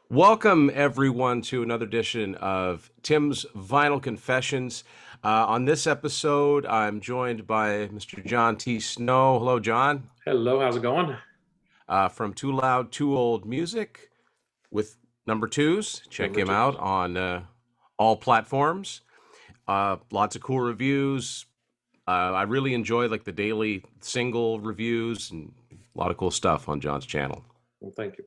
Welcome, everyone, to another edition of Tim's Vinyl Confessions. On this episode, I'm joined by Mr. John T. Snow. Hello, John. Hello, how's it going? From Too Loud, Too Old Music with number twos. Check Number him two. out on all platforms. Lots of cool reviews. I really enjoy like the daily single reviews and a lot of cool stuff on John's channel. Well, thank you.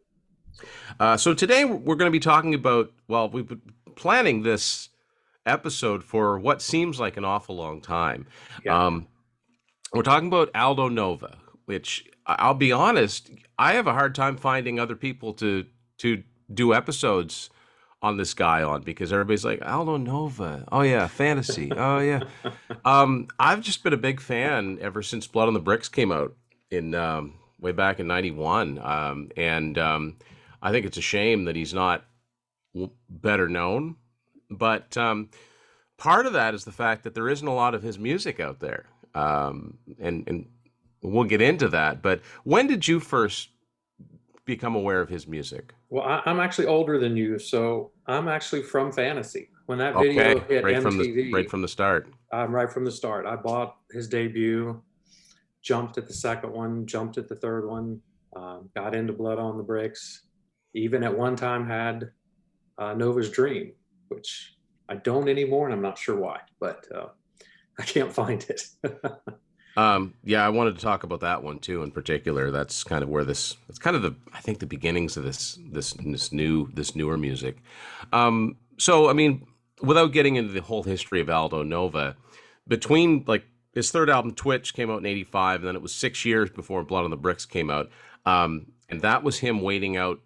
So today we're going to be talking about, well, we've been planning this episode for what seems like an awful long time. Yeah. We're talking about Aldo Nova, which I'll be honest, I have a hard time finding other people to do episodes on this guy on because everybody's like Aldo Nova. Oh yeah, fantasy. Oh yeah. I've just been a big fan ever since Blood on the Bricks came out in way back in '91, and I think it's a shame that he's not better known. But part of that is the fact that there isn't a lot of his music out there, and we'll get into that. But when did you first become aware of his music? Well, I'm actually older than you, so I'm actually from Fantasy. When that Okay, video hit right MTV, from the start. I'm right from the start. I bought his debut, jumped at the second one, jumped at the third one, got into Blood on the Bricks. Even at one time had Nova's Dream, which I don't anymore, and I'm not sure why, but I can't find it. Yeah, I wanted to talk about that one too. In particular, that's kind of where it's kind of I think the beginnings of this newer music. So I mean, without getting into the whole history of Aldo Nova, between like his third album Twitch came out in '85, and then it was 6 years before Blood on the Bricks came out, and that was him waiting out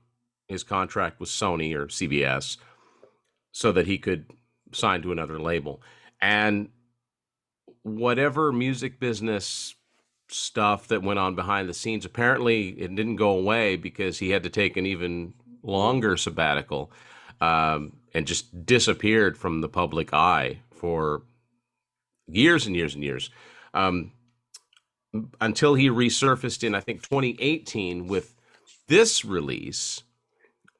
his contract with Sony or CBS so that he could sign to another label. And whatever music business stuff that went on behind the scenes, apparently it didn't go away because he had to take an even longer sabbatical, and just disappeared from the public eye for years and years and years, until he resurfaced in, I think, 2018 with this release,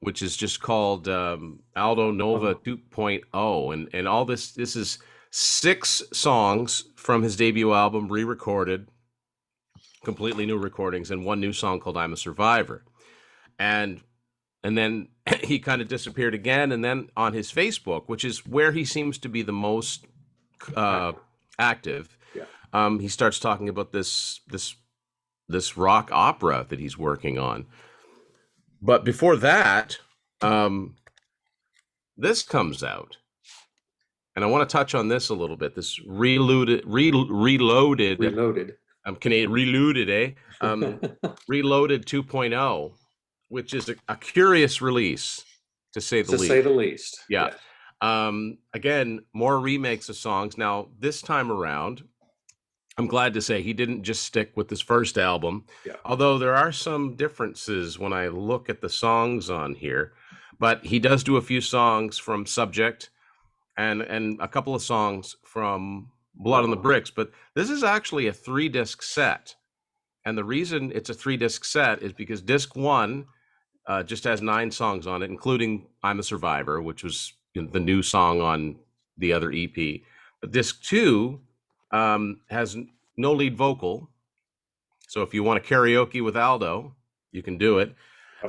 which is just called Aldo Nova 2.0. And all this is 6 songs from his debut album, re-recorded, completely new recordings, and one new song called I'm a Survivor. And then he kind of disappeared again. And then on his Facebook, which is where he seems to be the most active, Yeah. he starts talking about this rock opera that he's working on. But before that, this comes out, and I want to touch on this a little bit. This reloaded. Reloaded. I'm Canadian. Reloaded, eh? Reloaded 2.0, which is a curious release, to say the To least. say the least. Yeah. Again, more remakes of songs. Now, this time around, I'm glad to say he didn't just stick with his first album, Yeah. although there are some differences when I look at the songs on here. But he does do a few songs from Subject and a couple of songs from Blood on the Bricks. But this is actually a 3-disc set. And the reason it's a 3-disc set is because disc 1 just has 9 songs on it, including I'm a Survivor, which was the new song on the other EP. But disc 2 has no lead vocal. So if you want to karaoke with Aldo, you can do it.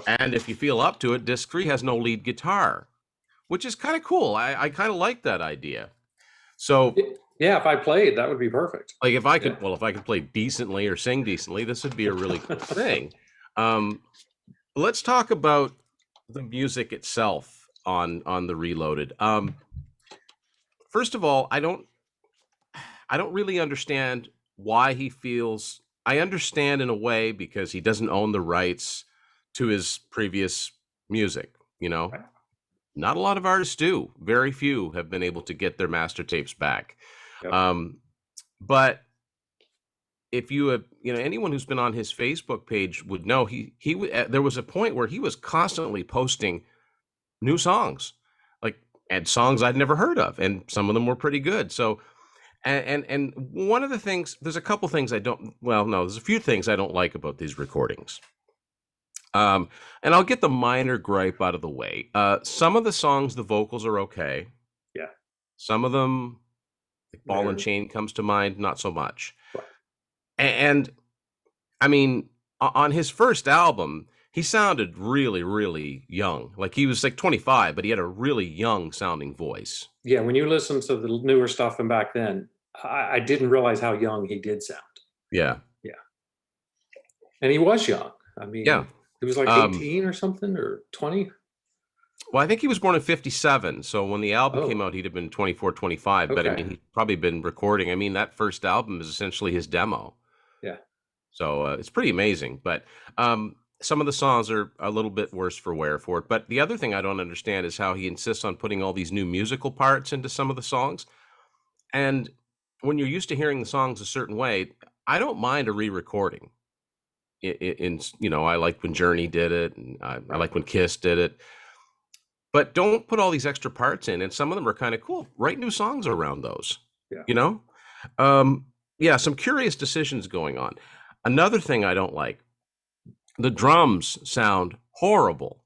And if you feel up to it, disc 3 has no lead guitar, which is kind of cool. I kind of like that idea. So yeah, if I played, that would be perfect. like if I could, well, if I could play decently or sing decently, this would be a really cool thing. Let's talk about the music itself on the Reloaded. First of all, I don't really understand why he feels. I understand in a way because he doesn't own the rights to his previous music. Right. Not a lot of artists do. Very few have been able to get their master tapes back. Yep. But if you have, anyone who's been on his Facebook page would know there was a point where he was constantly posting new songs, and songs I'd never heard of, and some of them were pretty good. So, and one of the things, there's a couple things there's a few things I don't like about these recordings. Um, and I'll get the minor gripe out of the way. Some of the songs, the vocals are okay. Yeah, Some of them, like Ball and they're Chain comes to mind, not so much. right. And I mean, on his first album, he sounded really, really young. Like he was like 25, but he had a really young sounding voice. Yeah, when you listen to the newer stuff from back then, I didn't realize how young he did sound. Yeah. Yeah, and he was young. I Yeah. mean, he was like Um, 18 or something, or 20. well, I think he was born in 57. So when the album came Oh, out, he'd have been 24, 25. But I okay. mean, he'd probably been recording. I mean, that first album is essentially his demo. Yeah. So it's pretty amazing. But some of the songs are a little bit worse for wear for it. But the other thing I don't understand is how he insists on putting all these new musical parts into some of the songs. And when you're used to hearing the songs a certain way, I don't mind a re-recording. I liked when Journey did it, and I Right. like when Kiss did it. But don't put all these extra parts in, and some of them are kind of cool. Write new songs around those. Yeah. You know, um, yeah, some curious decisions going on. Another thing I don't like: the drums sound horrible.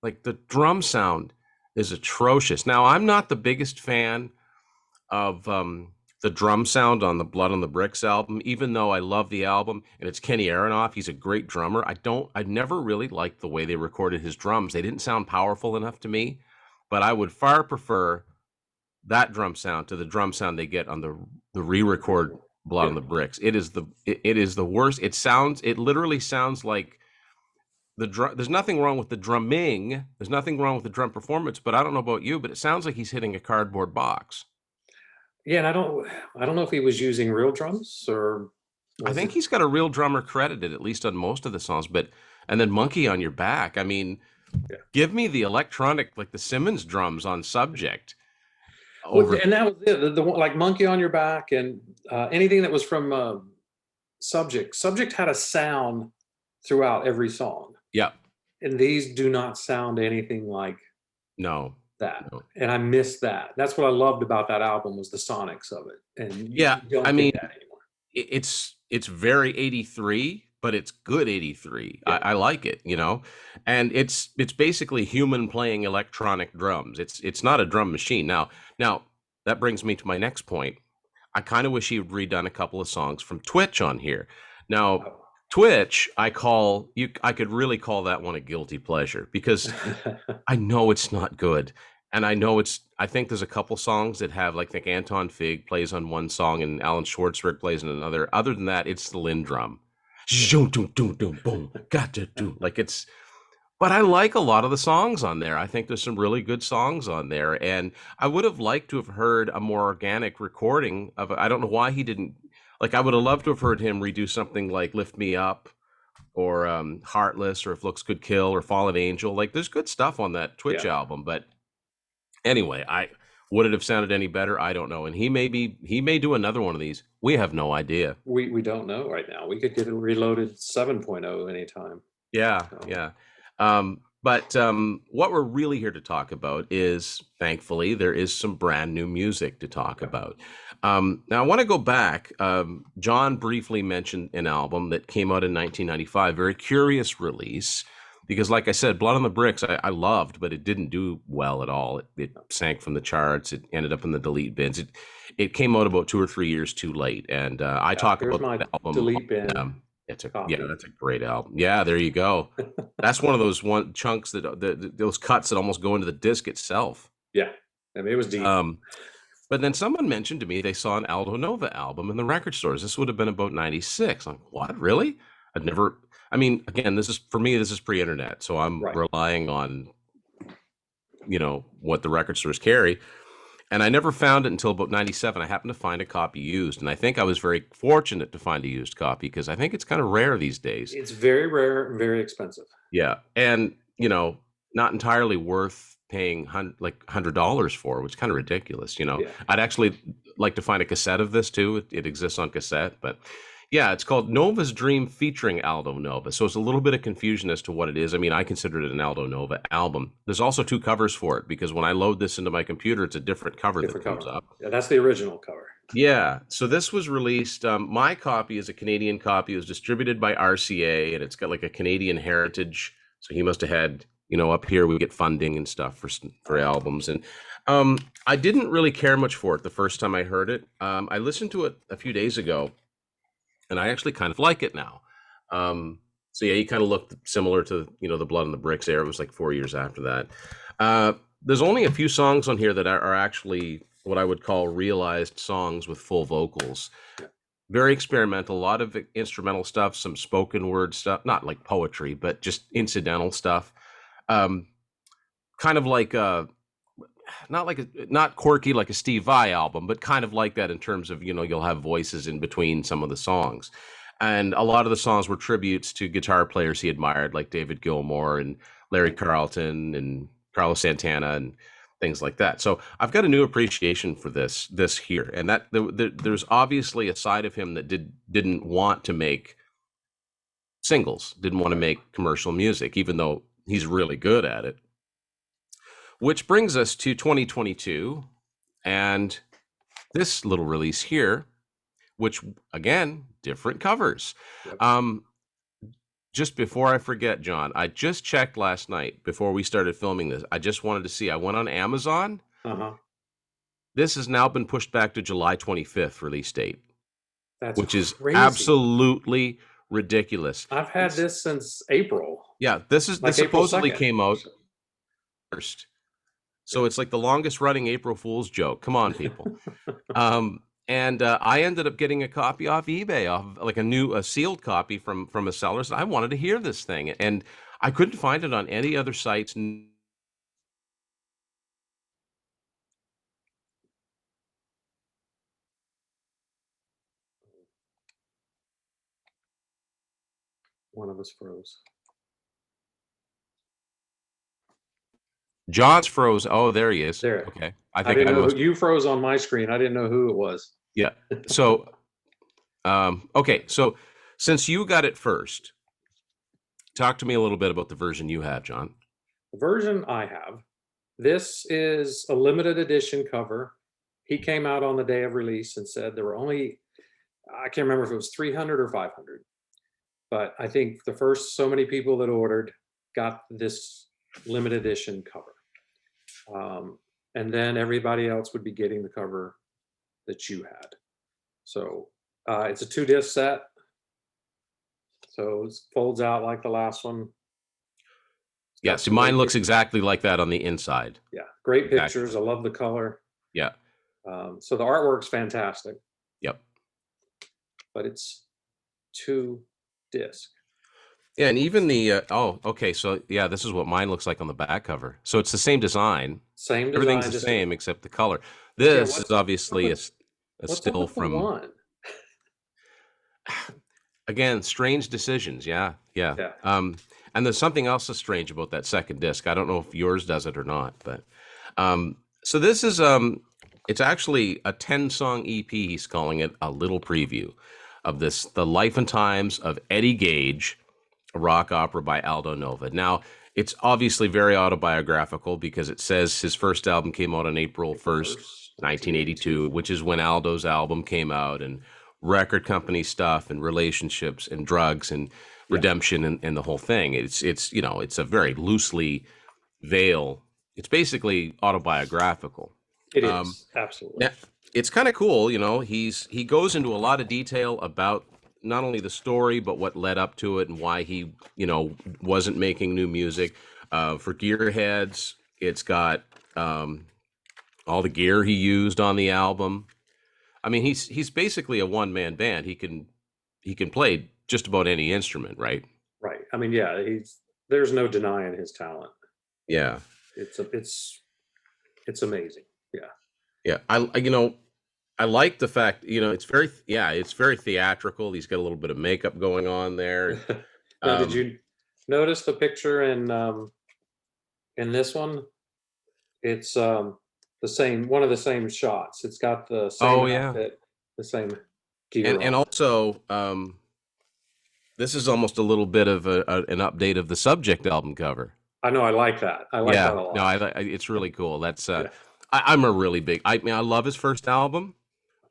Like the drum sound is atrocious. Now, I'm not the biggest fan of the drum sound on the Blood on the Bricks album, even though I love the album and it's Kenny Aronoff. He's a great drummer. I never really liked the way they recorded his drums. They didn't sound powerful enough to me, but I would far prefer that drum sound to the drum sound they get on the re-record Blood Yeah. on the Bricks. It is the worst. It literally sounds like the drum. There's nothing wrong with the drumming. There's nothing wrong with the drum performance, but I don't know about you, but it sounds like he's hitting a cardboard box. Yeah, and I don't know if he was using real drums or I was think it. he's got a real drummer credited, at least on most of the songs, but and then Monkey on Your Back. I mean, Yeah. give me the electronic, like the Simmons drums on Subject Well, over. and that was it. The one like Monkey on Your Back and anything that was from Subject. Subject had a sound throughout every song, Yeah, and these do not sound anything like no, that. no. And I miss that. That's what I loved about that album was the sonics of it, and Yeah, you I don't get mean, that anymore. it's very 83, but it's good 83. Yeah. I like it, and it's basically human playing electronic drums. It's not a drum machine. Now that brings me to my next point. I kind of wish he had redone a couple of songs from Twitch on here. Now, Oh. Twitch, I could really call that one a guilty pleasure because I know it's not good. And I think there's a couple songs that have, like, I think Anton Fig plays on one song and Alan Schwartzberg plays on another. Other than that, it's the Lynn drum. Zoom, doom, doom, doom, boom, got to do. Like but I like a lot of the songs on there. I think there's some really good songs on there. And I would have liked to have heard a more organic recording of it. I don't know why he didn't. Like, I would have loved to have heard him redo something like Lift Me Up or Heartless or If Looks Could Kill or Fallen Angel. Like, there's good stuff on that Twitch Yeah. album. But anyway, I would it have sounded any better? I don't know. And he may do another one of these. We have no idea. We don't know right now. We could get it reloaded 7.0 anytime. Yeah, So, yeah. But what we're really here to talk about is, thankfully, there is some brand new music to talk okay. about. Now, I want to go back. John briefly mentioned an album that came out in 1995, very curious release, because, like I said, Blood on the Bricks, I loved, but it didn't do well at all. It sank from the charts. It ended up in the delete bins. It came out about 2 or 3 years too late, and I Yeah, talk here's about my the album. delete bin Yeah, copy. that's a great album. Yeah, there you go. That's one of those one chunks those cuts that almost go into the disc itself. Yeah, I mean it was deep. Um, but then someone mentioned to me they saw an Aldo Nova album in the record stores. This would have been about 96. I'm like, what? Really? I'd never. I mean, again, this is for me. This is pre-internet, so I'm Right. relying on what the record stores carry. And I never found it until about 97. I happened to find a copy used. And I think I was very fortunate to find a used copy because I think it's kind of rare these days. It's very rare and very expensive. Yeah. And, not entirely worth paying like $100 for, which is kind of ridiculous. Yeah. I'd actually like to find a cassette of this too. It exists on cassette, but yeah, it's called Nova's Dream featuring Aldo Nova. So it's a little bit of confusion as to what it is. I mean, I consider it an Aldo Nova album. There's also two covers for it because when I load this into my computer, it's a different cover Different that comes cover. up. Yeah, that's the original cover. Yeah. So this was released. My copy is a Canadian copy. It was distributed by RCA, and it's got like a Canadian heritage So he must have had, up here we get funding and stuff for albums. And I didn't really care much for it the first time I heard it. I listened to it a few days ago, and I actually kind of like it now. So yeah, he kind of looked similar to the Blood on the Bricks era. It was like 4 years after that. There's only a few songs on here that are actually what I would call realized songs with full vocals. Very experimental, a lot of instrumental stuff, some spoken word stuff, not like poetry, but just incidental stuff. Um, Kind of like not quirky like a Steve Vai album, but kind of like that in terms of you'll have voices in between some of the songs, and a lot of the songs were tributes to guitar players he admired, like David Gilmour and Larry Carlton and Carlos Santana and things like that. So I've got a new appreciation for this here, and that there's obviously a side of him that didn't want to make singles, didn't want to make commercial music, even though he's really good at it. Which brings us to 2022 and this little release here, which again, different covers. Yep. Just before I forget, John, I just checked last night before we started filming this. I just wanted to see. I went on Amazon. Uh-huh. This has now been pushed back to July 25th release date, which crazy. Is absolutely ridiculous. I've had this since April. Yeah, this supposedly came out first. So it's like the longest running April Fool's joke. Come on, people. And I ended up getting a copy off eBay, off like a sealed copy from a seller. So I wanted to hear this thing, and I couldn't find it on any other sites. One of us froze. John's froze. Oh, there he is. There. Okay. I didn't know you froze on my screen. I didn't know who it was. Yeah. So, okay. So since you got it first, talk to me a little bit about the version you have, John. The version I have, this is a limited edition cover. He came out on the day of release and said there were only, I can't remember if it was 300 or 500, but I think the first so many people that ordered got this limited edition cover. And then everybody else would be getting the cover that you had. So it's a 2-disc set. So it folds out like the last one. Yeah, see, mine looks exactly like that on the inside. Yeah, great pictures. Exactly. I love the color. Yeah. So the artwork's fantastic. Yep. But it's 2-disc. Yeah, and even the okay, so yeah, this is what mine looks like on the back cover. So it's the same design. Same design. Everything's the same except the color. This is obviously a still from one. Again, strange decisions. Yeah. And there's something else that's strange about that second disc. I don't know if yours does it or not, but so this is it's actually a 10-song EP. He's calling it a little preview of this, the life and times of Eddie Gage, a rock opera by Aldo Nova. Now, it's obviously very autobiographical because it says his first album came out on April 1st, 1982, which is when Aldo's album came out, and record company stuff and relationships and drugs and redemption and the whole thing. It's it's a very loosely veil. It's basically autobiographical. It is, absolutely. Now, it's kind of cool, he goes into a lot of detail about not only the story, but what led up to it and why he, wasn't making new music. For Gearheads, it's got all the gear he used on the album. I mean, he's basically a one-man band. He can play just about any instrument, right? Right. I mean, yeah, there's no denying his talent. Yeah. It's amazing. Yeah. Yeah. I like the fact, it's very theatrical. He's got a little bit of makeup going on there. Now, did you notice the picture in this one? It's one of the same shots. It's got the same outfit, the same gear. And also, this is almost a little bit of an update of the Subject album cover. I know. I like that. I like that a lot. No, it's really cool. That's I'm a really big. I love his first album.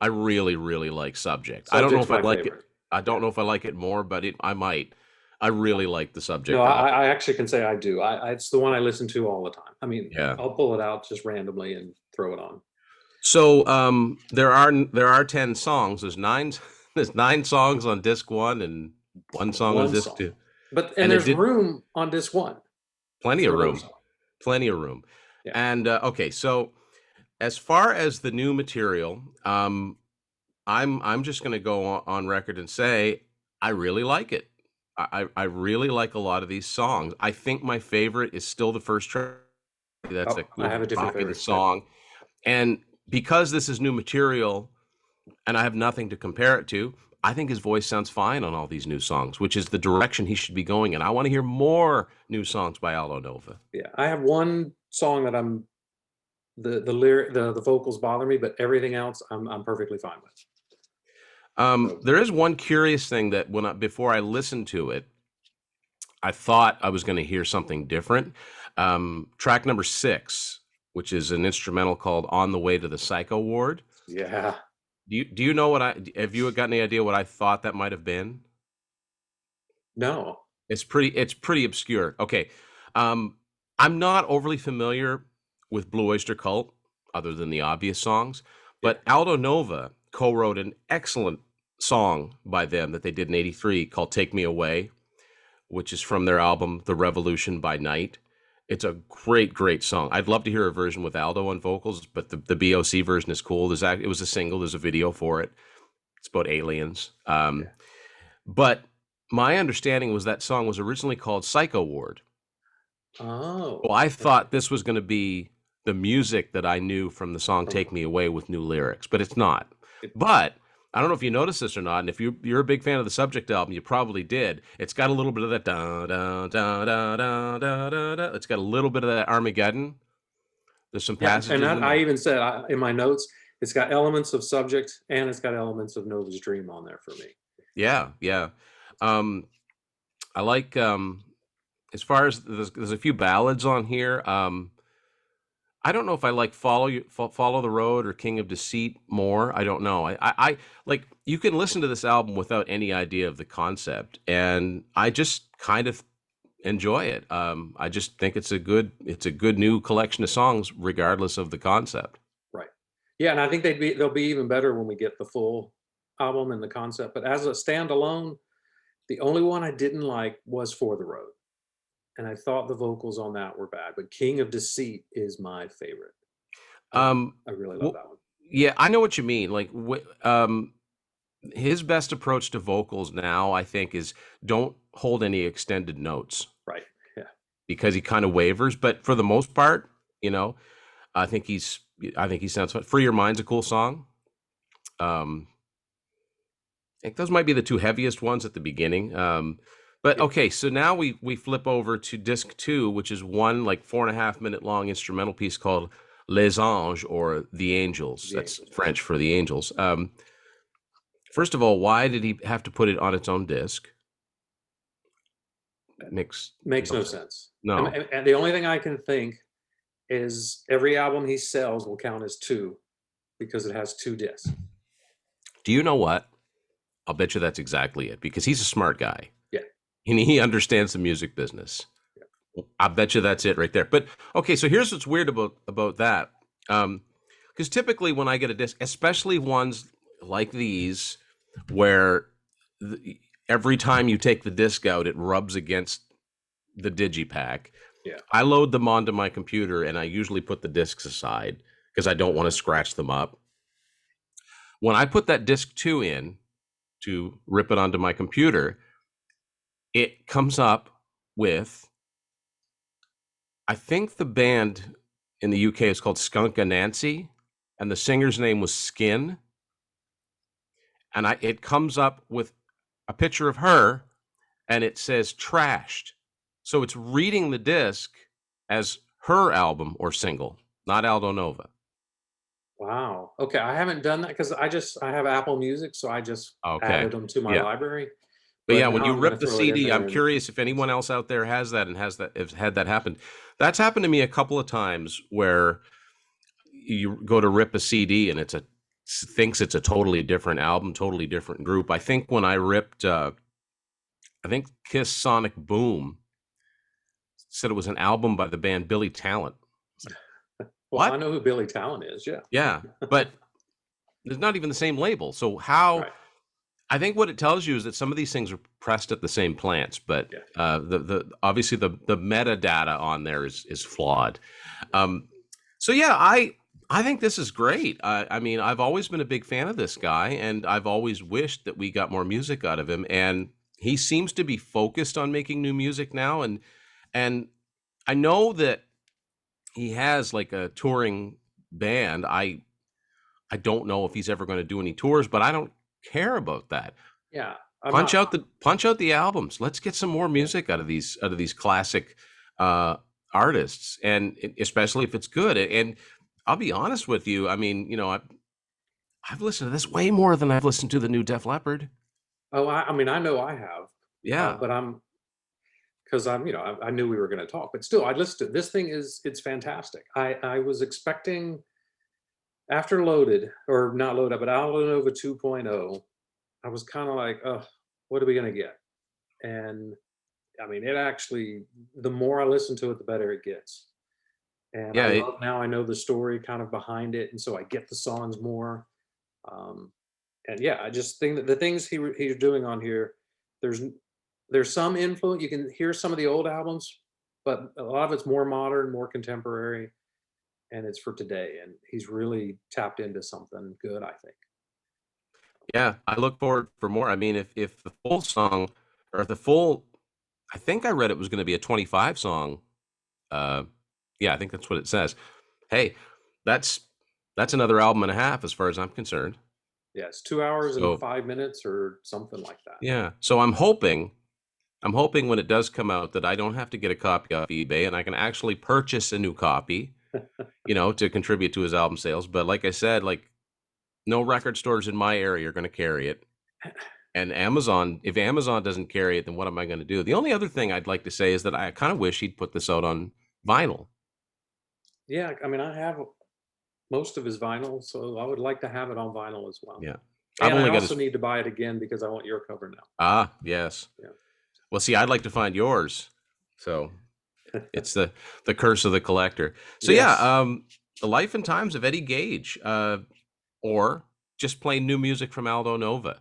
I really, really like Subject. I don't know if I like it. I don't know if I like it more, but I might. I really like the No, subject I, album. I actually can say I do. It's the one I listen to all the time. I mean, Yeah. I'll pull it out just randomly and throw it on. So there are 10 songs. There's nine there's 9 songs on disc 1 and 1 song on One disc song, 2. and And it there's did room on this one plenty of for another room. song. Plenty of room. Yeah. And okay, so as far as the new material, I'm just going to go on record and say I really like it. I really like a lot of these songs. I think my favorite is still the first track. That's a Oh, I have good a different rocking favorite. Good. song. And because this is new material and I have nothing to compare it to, I think his voice sounds fine on all these new songs, which is the direction he should be going in. I want to hear more new songs by Aldo Nova. Yeah, I have one song that I'm the lyric the vocals bother me, but everything else I'm perfectly fine with. So There is one curious thing that before I listened to it, I thought I was going to hear something different. Track number 6, which is an instrumental called "On the Way to the Psycho Ward." yeah, Do you know what I have you got any idea what I thought that might have been? no, It's pretty obscure. Okay. Um, I'm not overly familiar with Blue Oyster Cult, other than the obvious songs, yeah, but Aldo Nova co-wrote an excellent song by them that they did in '83 called "Take Me Away," which is from their album "The Revolution by Night." It's a great, great song. I'd love to hear a version with Aldo on vocals, but the BOC version is cool. It was a single. There's a video for it. It's about aliens. yeah. But my understanding was that song was originally called Psycho Ward. Well, Oh, I okay. thought this was going to be the music that I knew from the song From Take Me Away with new lyrics, but it's not. it, But I don't know if you noticed this or not, and if you're a big fan of the subject album, you probably did. It's got a little bit of that da da da da da da da da. It's got a little bit of that Armageddon. There's some yeah, and passages that, in I there. even said in my notes, it's got elements of subject and it's got elements of Nova's Dream on there for me. Yeah, yeah. Um, I like as far as there's a few ballads on here. I don't know if I like Follow the Road or King of Deceit more. I don't know. I like you can listen to this album without any idea of the concept, and I just kind of enjoy it. I just think it's a good new collection of songs, regardless of the concept. Right. Yeah, and I think they'll be even better when we get the full album and the concept. But as a standalone, the only one I didn't like was For the Road. And I thought the vocals on that were bad, but King of Deceit is my favorite. Um, I really love well, that one. yeah, I know what you mean. Like, his best approach to vocals now, I think, is don't hold any extended notes Right. Yeah. because he kind of wavers. But for the most part, you know, I think he's I think he sounds fun. Free Your Mind's a cool song. Um, I think those might be the two heaviest ones at the beginning. But Yeah. okay, so now we flip over to disc 2, which is one like 4.5 minute long instrumental piece called Les Anges or The Angels. The That's Angels. French for the Angels. First of all, why did he have to put it on its own disc? Makes Makes no no sense. sense. No. And the only thing I can think is every album he sells will count as two because it has two discs. Do you know what? I'll bet you that's exactly it because he's a smart guy Yeah. and he understands the music business. Yeah. I bet you that's it right there. But okay, so here's what's weird about that. Because typically when I get a disc, especially ones like these, where every time you take the disc out, it rubs against the digipack. Yeah. I load them onto my computer and I usually put the discs aside because I don't want to scratch them up. When I put that disc 2 in to rip it onto my computer, it comes up with, I think the band in the UK is called Skunk Anansie, and the singer's name was Skin. And it comes up with a picture of her and it says trashed. So it's reading the disc as her album or single, not Aldo Nova. Wow. Okay. I haven't done that because I have Apple Music, so I just Okay. added them to my Yeah. library. But But yeah, when now you I'm going to rip the throw it in CD, I'm there and curious if anyone listen. else out there has that and has had that happen. That's happened to me a couple of times where you go to rip a CD and thinks it's a totally different album, totally different group. I think when I ripped I think Kiss Sonic Boom said it was an album by the band Billy Talent. It's like, Well, I what? know who Billy Talent is. Yeah. Yeah, but it's not even the same label. So how? Right. I think what it tells you is that some of these things are pressed at the same plants, but Yeah. the obviously the metadata on there is flawed. Um, so yeah, I think this is great. I mean, I've always been a big fan of this guy, and I've always wished that we got more music out of him. And he seems to be focused on making new music now, and I know that he has like a touring band. I don't know if he's ever going to do any tours, but I don't care about that. Yeah. I'm not. Punch out the albums. Let's get some more Yeah. music out of these classic uh artists, and especially if it's good. And I'll be honest with you. I mean, I've listened to this way more than I've listened to the new Def Leppard. Oh, I mean, I know I have, Yeah. but because I knew we were going to talk, but still, I listened to this thing it's fantastic. I was expecting after Loaded or not Loaded, but Aldo Nova 2.0, I was kind of like, oh, what are we going to get? And I mean, it actually, the more I listen to it, the better it gets. And I Yeah, love now I know the story kind of behind it, and so I get the songs more. Um, and yeah, I just think that the things he's doing on here, there's there's some influence. You can hear some of the old albums, but a lot of it's more modern, more contemporary, and it's for today. And he's really tapped into something good, I think. yeah. I look forward for more. I mean, if the full song or the full, I think I read it was going to be a 25 song. Uh, yeah, I think that's what it says. Hey, that's that's another album and a half as far as I'm concerned. Yeah, it's 2 hours and So 5 minutes or something like that. yeah, so I'm hoping when it does come out that I don't have to get a copy off eBay and I can actually purchase a new copy, to contribute to his album sales. But like I said, like no record stores in my area are going to carry it. And Amazon, if Amazon doesn't carry it, then what am I going to do? The only other thing I'd like to say is that I kind of wish he'd put this out on vinyl. Yeah, I mean, I have most of his vinyl, so I would like to have it on vinyl as well. Yeah. I've And I only got also his need to buy it again because I want your cover now. yes. Yeah. Well, see, I'd like to find yours. So it's the curse of the collector. So yeah, Yes. the life and times of Eddie Gage, or just plain new music from Aldo Nova.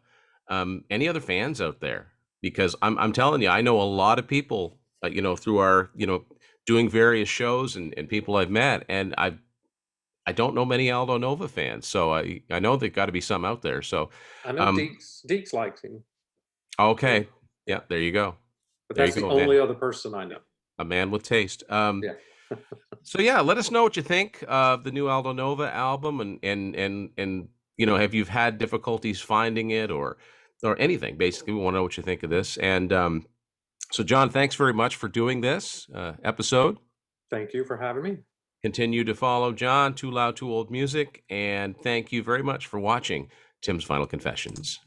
Any other fans out there? Because I'm telling you, I know a lot of people, through our doing various shows and people I've met, and I don't know many Aldo Nova fans. So I know there's got to be some out there. So I know um, Deeks likes him. So, okay, yeah. yeah, there you go, But there you that's the go, only man. other person I know. A man with taste. Yeah. So yeah, let us know what you think of the new Aldo Nova album, and have you had difficulties finding it or anything? Basically, we want to know what you think of this. And so, John, thanks very much for doing this episode. Thank you for having me. Continue to follow John, Too Loud, Too Old Music, and thank you very much for watching Tim's Final Confessions.